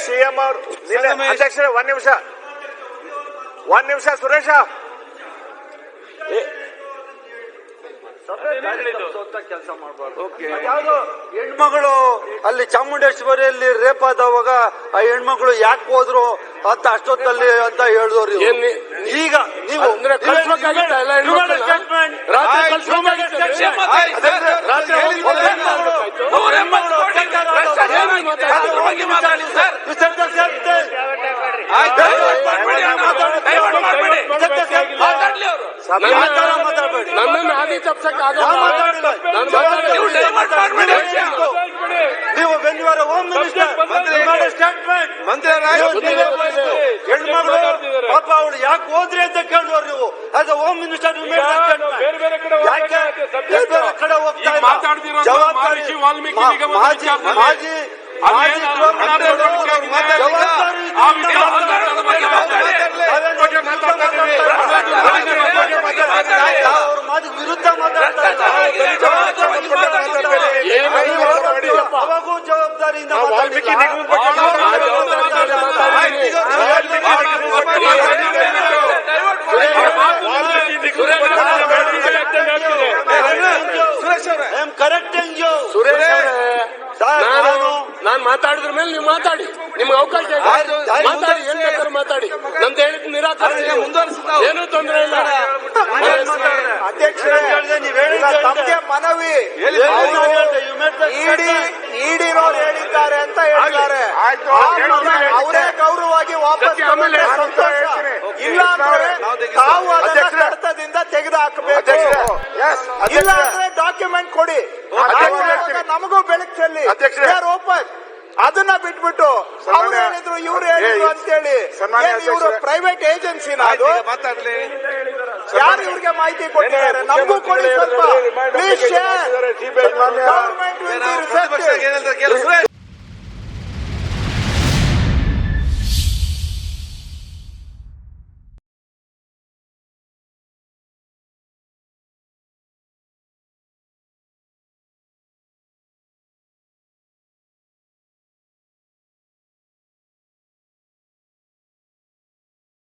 CM ಅವರು ಅಧ್ಯಕ್ಷರೇ ಒಂದ್ ನಿಮಿಷ ಸುರೇಶ ಕೆಲಸ ಮಾಡಬಾರ್ದು. ಹೆಣ್ಮಗಳು ಅಲ್ಲಿ ಚಾಮುಂಡೇಶ್ವರಿಯಲ್ಲಿ ರೇಪ್ ಆದವಾಗ ಆ ಹೆಣ್ಮಗಳು ಯಾಕೆ ಹೋದ್ರು ಅಂತ ಅಷ್ಟೊತ್ತಲ್ಲಿ ಅಂತ ಹೇಳಿದವ್ರು. ಈಗ ನೀವು ನನ್ನನ್ನು ಹಾದಿ ತಪ್ಸಕ್ ನೀವು ಬೆಂಗಳೂರು ಹೋಮ್ ಮಿನಿಸ್ಟರ್ ಸ್ಟೇಟ್ಮೆಂಟ್ ಹೆಣ್ಮಗಳು ಪಾಪ ಅವಳು ಯಾಕೆ ಹೋದ್ರಿ ಅಂತ ಕೇಳಿದವ್ರು ನೀವು ಆಸ್ ಅ ಹೋಮ್ ಮಿನಿಸ್ಟರ್ ಯಾಕೆ ಬೇರೆ ಕಡೆ ಹೋಗ್ತಾ ಇಲ್ಲ ಜವಾಬ್ದಾರಿ ಮಾಜಿ ಅವ್ರ ಮಾತು ವಿರುದ್ಧ ಮಾತಾಡ್ತಾ ಅವಾಗೂ ಜವಾಬ್ದಾರಿಯಿಂದ ಕರೆಕ್ಟಿಂಗ್ ನಾನ್ ಮಾತಾಡಿದ್ರ ಮೇಲೆ ನೀವು ಮಾತಾಡಿ, ನಿಮ್ಗೆ ಅವಕಾಶ ಮಾತಾಡಿ, ಏನ್ ಬೇಕಾದ್ರೂ ಮಾತಾಡಿ. ನಮ್ದು ಹೇಳಿದ್ ನಿರಾಕರಣೆ ಏನೂ ತೊಂದರೆ ಇಲ್ಲ. ಅಧ್ಯಕ್ಷರೇ ತಮಗೆ ಮನವಿ ಇಡಿನವ್ರು ಹೇಳಿದ್ದಾರೆ ಅಂತ ಹೇಳಿದ್ದಾರೆ. ಅವರೇ ಗೌರವವಾಗಿ ವಾಪಸ್ ಇಲ್ಲ ಅಂದ್ರೆ ತಾವು ಅದನ್ನ ಕಡತದಿಂದ ತೆಗೆದು ಹಾಕಬೇಕು. ಇಲ್ಲ ಅಂದ್ರೆ ಡಾಕ್ಯುಮೆಂಟ್ ಕೊಡಿ, ನಮಗೂ ಬೆಳಕು ಚೆಲ್ಲಿ ಓಪನ್. ಅದನ್ನ ಬಿಟ್ಬಿಟ್ಟು ಅವ್ರು ಹೇಳಿದ್ರು ಇವ್ರು ಹೇಳಿದ್ರು ಅಂತೇಳಿ ಇವರು ಪ್ರೈವೇಟ್ ಏಜೆನ್ಸಿನ ಅದು ಯಾರು ಇವ್ರಿಗೆ ಮಾಹಿತಿ ಕೊಟ್ಟಿದ್ದಾರೆ? ನಮಗೂ ಕೊಡಿ ಸ್ವಲ್ಪ ಪ್ಲೀಸ್ ಶೇರ್. ಗವರ್ಮೆಂಟ್